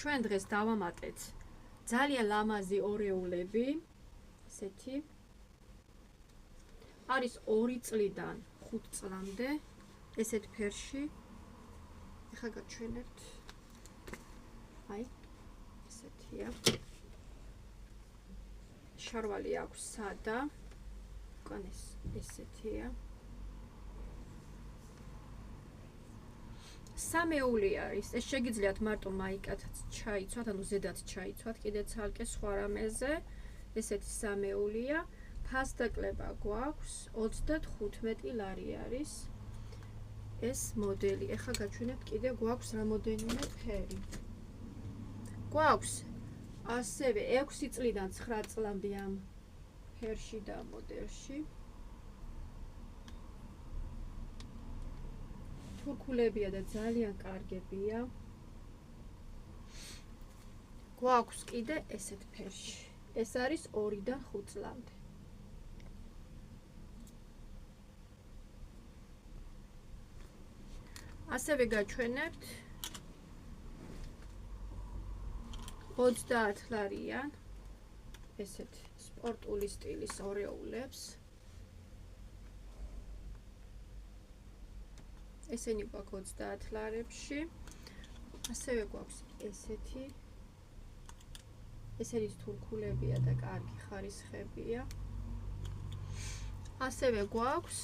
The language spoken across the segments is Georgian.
ჩვენ დღეს დავამატეთ ძალიან ლამაზი ორეულები, ესეთი. არის 2 წლიდან 5 წლამდე, ესეთ ფერში. ეხლა გაჩვენებთ. აი, ესეთია. შარვალი აქვს სადა. უკან ესეთია. სამეული არის. ეს შეგიძლიათ მარტო მაიკად ჩაიცვათ, ანუ ზედაც ჩაიცვათ, კიდე ცალკე სხვა რამეზე. ესეთი სამეულია. ფასდაკლება გვაქვს 35 ლარი არის. ეს მოდელი. ეხლა გაჩვენებთ კიდე გვაქვს რამოდენიმე ფერი. გვაქვს ასევე 6 წლიდან 9 წლამდე ამ ფერში და მოდელში. თურქულებია და ძალიან კარგებია. გვაქვს კიდე ესეთ ფერში. ეს არის 2-დან 5 წლამდე. ასევე გაჩვენებთ 30 ლარიან ესეთ სპორტული სტილის ორეულებს. ესენი გვაქვს 30 ლარებში. ასევე გვაქვს ესეთი. ესენი თურქულებია და კარგი ხარისხებია. ასევე გვაქვს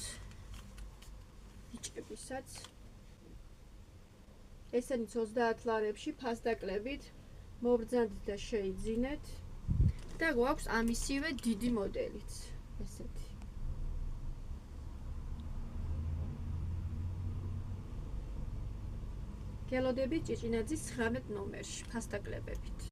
ბიჭებისაც. ესენიც 30 ლარებში ფასდაკლებით მობრძანდით და შეიძინეთ. და გვაქვს ამისივე დიდი მოდელიც. ესეთი. გელოდებით ჭიჭინაძის 19 ნომერში ფასდაკლებებით.